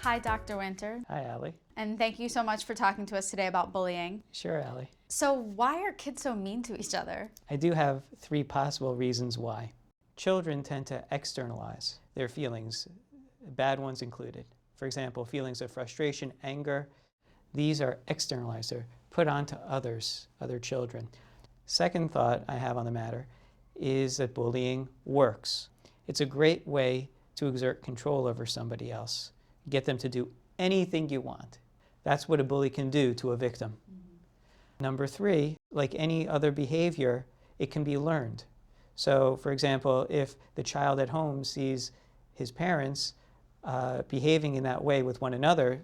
Hi, Dr. Winter. Hi, Allie. And thank you so much for talking to us today about bullying. Sure, Allie. So why are kids so mean to each other? I do have 3 possible reasons why. Children tend to externalize their feelings, bad ones included. For example, feelings of frustration, anger, these are externalized. They're put onto others, other children. Second thought I have on the matter is that bullying works. It's a great way to exert control over somebody else. Get them to do anything you want. That's what a bully can do to a victim. Number 3, like any other behavior, it can be learned. So, for example, if the child at home sees his parents behaving in that way with one another,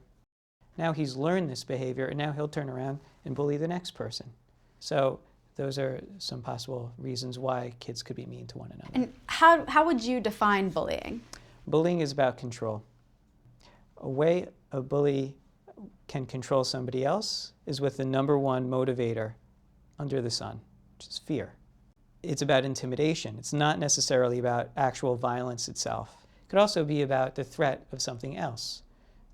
now he's learned this behavior, and now he'll turn around and bully the next person. So those are some possible reasons why kids could be mean to one another. And how would you define bullying? Bullying is about control. A way a bully can control somebody else is with the number 1 motivator under the sun, which is fear. It's about intimidation. It's not necessarily about actual violence itself. It could also be about the threat of something else.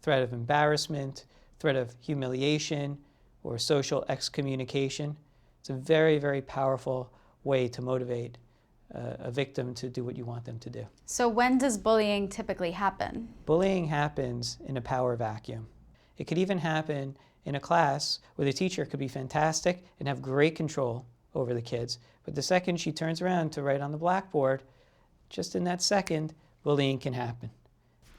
Threat of embarrassment, threat of humiliation, or social excommunication. It's a very, very powerful way to motivate a victim to do what you want them to do. So when does bullying typically happen? Bullying happens in a power vacuum. It could even happen in a class where the teacher could be fantastic and have great control over the kids, but the second she turns around to write on the blackboard, just in that second, bullying can happen.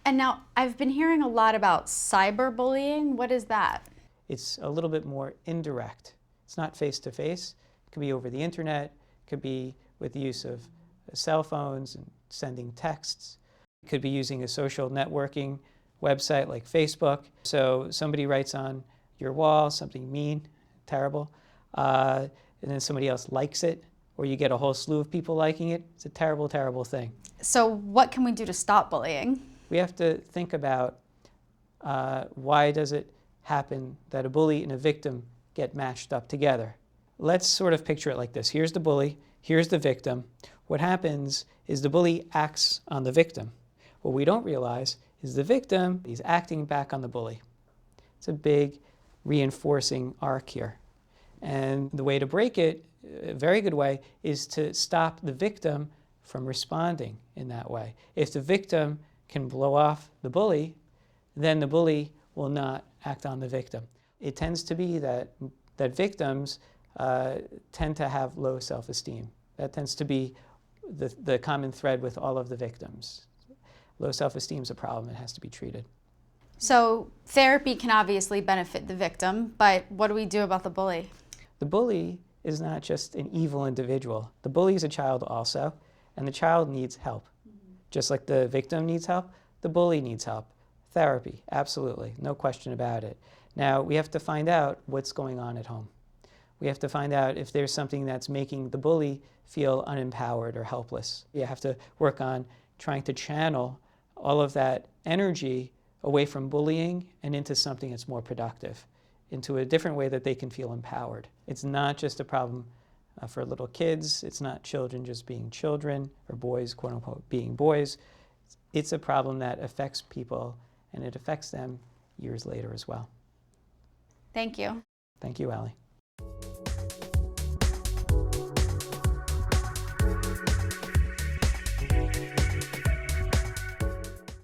And now, I've been hearing a lot about cyberbullying. What is that? It's a little bit more indirect. It's not face-to-face. It could be over the internet. It could be with the use of cell phones and sending texts. It could be using a social networking website like Facebook. So somebody writes on your wall something mean, terrible, and then somebody else likes it, or you get a whole slew of people liking it. It's a terrible, terrible thing. So what can we do to stop bullying? We have to think about why does it happen that a bully and a victim get matched up together. Let's sort of picture it like this. Here's the bully, here's the victim. What happens is the bully acts on the victim. What we don't realize is the victim is acting back on the bully. It's a big reinforcing arc here. And the way to break it, a very good way, is to stop the victim from responding in that way. If the victim can blow off the bully, then the bully will not act on the victim. It tends to be that victims tend to have low self-esteem. That tends to be the common thread with all of the victims. Low self-esteem is a problem. It has to be treated. So therapy can obviously benefit the victim, but what do we do about the bully? The bully is not just an evil individual. The bully is a child also, and the child needs help. Just like the victim needs help, the bully needs help. Therapy, absolutely, no question about it. Now, we have to find out what's going on at home. We have to find out if there's something that's making the bully feel unempowered or helpless. You have to work on trying to channel all of that energy away from bullying and into something that's more productive, into a different way that they can feel empowered. It's not just a problem for little kids. It's not children just being children, or boys, quote unquote, being boys. It's a problem that affects people, and it affects them years later as well. Thank you. Thank you, Allie.